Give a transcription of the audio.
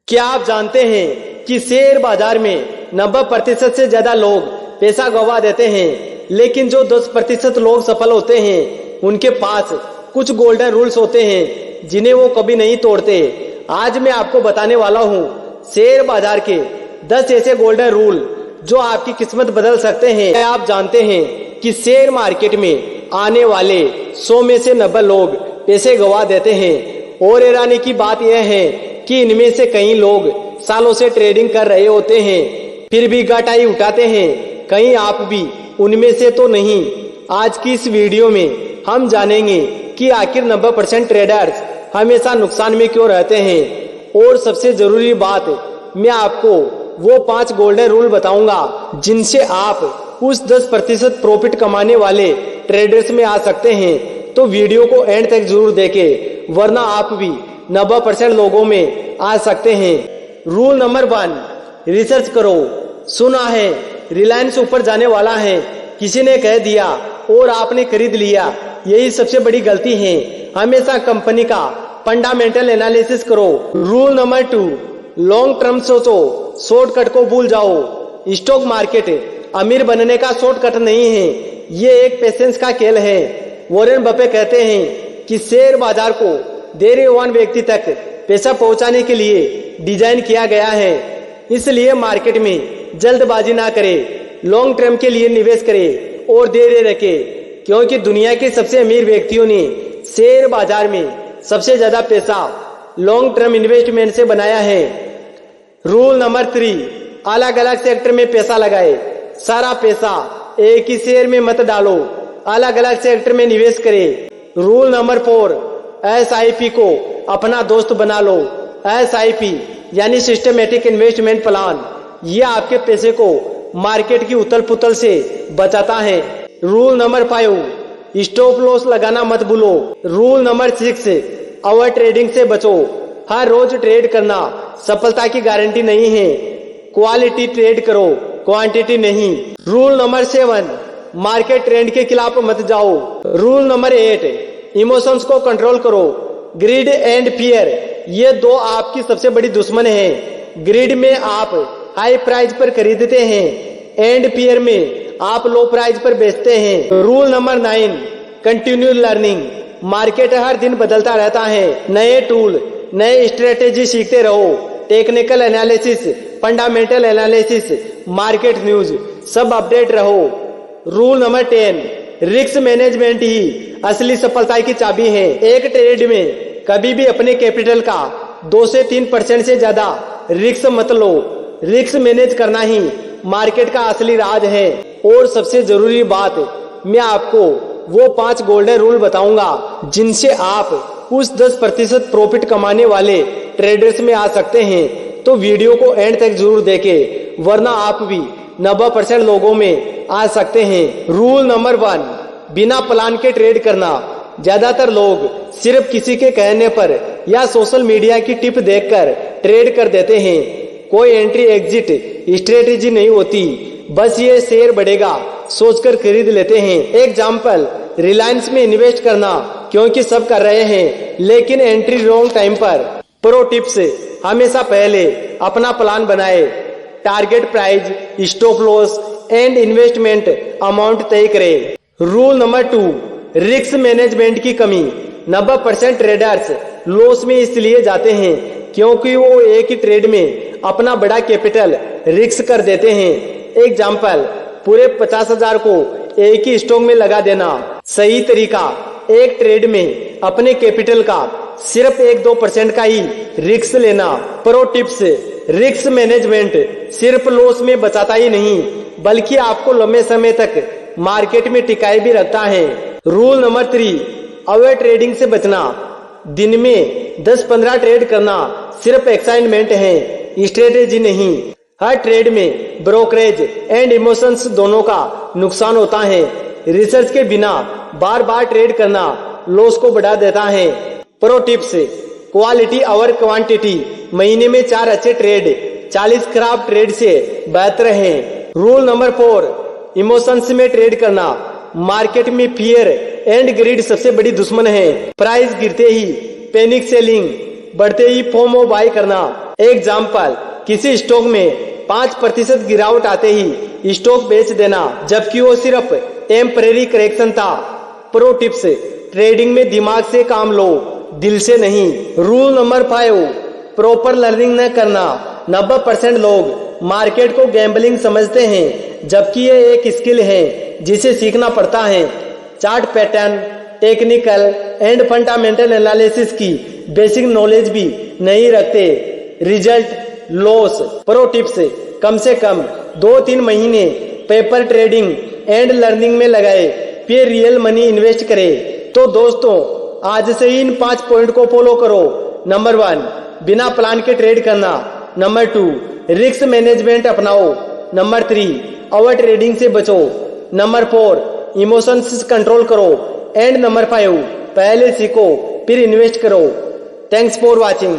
क्या आप जानते हैं कि शेयर बाजार में 90% से ज्यादा लोग पैसा गवा देते हैं, लेकिन जो 10% लोग सफल होते हैं उनके पास कुछ गोल्डन रूल्स होते हैं जिन्हें वो कभी नहीं तोड़ते। आज मैं आपको बताने वाला हूँ शेयर बाजार के 10 ऐसे गोल्डन रूल जो आपकी किस्मत बदल सकते हैं। क्या आप जानते हैं कि शेयर मार्केट में आने वाले 100 में से 90 लोग पैसे गवा देते हैं और हैरानी की बात यह है कि इनमें से कई लोग सालों से ट्रेडिंग कर रहे होते हैं फिर भी घाटा ही उठाते हैं। कहीं आप भी उनमें से तो नहीं। आज की इस वीडियो में हम जानेंगे कि आखिर 90% ट्रेडर्स हमेशा नुकसान में क्यों रहते हैं, और सबसे जरूरी बात मैं आपको वो 5 गोल्डन रूल बताऊंगा जिनसे आप उस 10% प्रॉफिट कमाने वाले ट्रेडर्स में आ सकते हैं। तो वीडियो को एंड तक जरूर देखें, वरना आप भी 90% लोगों में आ सकते हैं। रूल नंबर 1, रिसर्च करो। सुना है रिलायंस ऊपर जाने वाला है, किसी ने कह दिया और आपने खरीद लिया, यही सबसे बड़ी गलती है। हमेशा कंपनी का फंडामेंटल एनालिसिस करो। रूल नंबर 2, लॉन्ग टर्म सोचो, शॉर्टकट को भूल जाओ। स्टॉक मार्केट अमीर बनने का शॉर्टकट नहीं है, ये एक पेशेंस का खेल है। वॉरेन बफे कहते हैं कि शेयर बाजार को धैर्यवान व्यक्ति तक पैसा पहुंचाने के लिए डिजाइन किया गया है, इसलिए मार्केट में जल्दबाजी ना करें, लॉन्ग टर्म के लिए निवेश करें और धैर्य रखें, क्योंकि दुनिया के सबसे अमीर व्यक्तियों ने शेयर बाजार में सबसे ज्यादा पैसा लॉन्ग टर्म इन्वेस्टमेंट से बनाया है। रूल नंबर 3, अलग अलग सेक्टर में पैसा लगाए। सारा पैसा एक ही शेयर में मत डालो, अलग अलग सेक्टर में निवेश करें। रूल नंबर 4, SIP को अपना दोस्त बना लो। SIP यानी सिस्टमेटिक इन्वेस्टमेंट प्लान, ये आपके पैसे को मार्केट की उथल पुथल से बचाता है। रूल नंबर 5, स्टॉप लॉस लगाना मत भूलो। रूल नंबर 6, ओवर ट्रेडिंग से बचो। हर रोज ट्रेड करना सफलता की गारंटी नहीं है, क्वालिटी ट्रेड करो, क्वांटिटी नहीं। रूल नंबर 7, मार्केट ट्रेंड के खिलाफ मत जाओ। रूल नंबर 8, इमोशंस को कंट्रोल करो। ग्रीड एंड फियर, ये 2 आपकी सबसे बड़ी दुश्मन हैं। ग्रीड में आप हाई प्राइस पर खरीदते हैं, एंड फियर में आप लो प्राइस पर बेचते हैं। Rule number 9, continue learning. Market हर दिन बदलता रहता है, नए टूल नए स्ट्रेटेजी सीखते रहो। Technical analysis, fundamental analysis, market news, सब अपडेट रहो। रूल नंबर 10, रिस्क मैनेजमेंट ही असली सफलता की चाबी है। एक ट्रेड में कभी भी अपने कैपिटल का 2 से 3% से ज्यादा रिस्क मत लो। रिस्क मैनेज करना ही मार्केट का असली राज है। और सबसे जरूरी बात, मैं आपको वो 5 गोल्डन रूल बताऊंगा जिनसे आप उस 10% प्रॉफिट कमाने वाले ट्रेडर्स में आ सकते हैं। तो वीडियो को एंड तक जरूर देखें, वरना आप भी 90% लोगों में आ सकते हैं। रूल नंबर 1, बिना प्लान के ट्रेड करना। ज्यादातर लोग सिर्फ किसी के कहने पर या सोशल मीडिया की टिप देखकर ट्रेड कर देते हैं। कोई एंट्री एग्जिट स्ट्रेटेजी नहीं होती, बस ये शेयर बढ़ेगा सोचकर खरीद लेते हैं। एग्जाम्पल, रिलायंस में इन्वेस्ट करना क्योंकि सब कर रहे हैं, लेकिन एंट्री रॉन्ग टाइम पर। प्रो टिप्स, हमेशा पहले अपना प्लान बनाए, target price, stop loss and investment amount तय करें। रूल नंबर 2, रिस्क मैनेजमेंट की कमी। 90% ट्रेडर्स लॉस में इसलिए जाते हैं क्योंकि वो एक ही ट्रेड में अपना बड़ा कैपिटल रिस्क कर देते हैं। एग्जाम्पल, पूरे 50,000 को एक ही स्टॉक में लगा देना। सही तरीका, एक ट्रेड में अपने कैपिटल का सिर्फ 1-2% का ही रिस्क लेना। प्रो टिप्स, रिस्क मैनेजमेंट सिर्फ लॉस में बचाता ही नहीं, बल्कि आपको लंबे समय तक मार्केट में टिकाए भी रखता है। रूल नंबर 3, ओवर ट्रेडिंग से बचना। दिन में 10-15 ट्रेड करना सिर्फ एक्साइटमेंट है, स्ट्रेटेजी नहीं। हर ट्रेड में ब्रोकरेज एंड इमोशंस दोनों का नुकसान होता है। रिसर्च के बिना बार बार ट्रेड करना लॉस को बढ़ा देता है। Pro tips, quality over quantity. महीने में 4 अच्छे ट्रेड 40 खराब ट्रेड से बेहतर हैं। रूल नंबर 4, इमोशंस में ट्रेड करना। मार्केट में फियर एंड ग्रीड सबसे बड़ी दुश्मन है। प्राइस गिरते ही पैनिक सेलिंग, बढ़ते ही फोमो बाय करना। एग्जाम्पल, किसी स्टॉक में 5% गिरावट आते ही स्टॉक बेच देना, जबकि वो सिर्फ टेम्परेरी करेक्शन था। प्रो टिप्स, ट्रेडिंग में दिमाग से काम लो, दिल से नहीं। रूल नंबर 5, प्रॉपर लर्निंग न करना। 90% लोग मार्केट को गैम्बलिंग समझते हैं, जबकि ये एक स्किल है जिसे सीखना पड़ता है। Chart pattern, technical and fundamental analysis की बेसिक नॉलेज भी नहीं रखते, रिजल्ट लॉस। प्रो टिप्स, कम से कम 2-3 महीने पेपर ट्रेडिंग एंड लर्निंग में लगाए, फिर रियल मनी इन्वेस्ट करें। तो दोस्तों, आज से ही इन 5 पॉइंट को फॉलो करो। नंबर 1, बिना प्लान के ट्रेड करना। नंबर 2, रिस्क मैनेजमेंट अपनाओ। नंबर 3, ओवर ट्रेडिंग से बचो। नंबर 4, इमोशंस कंट्रोल करो। एंड नंबर 5, पहले सीखो फिर इन्वेस्ट करो। Thanks for watching.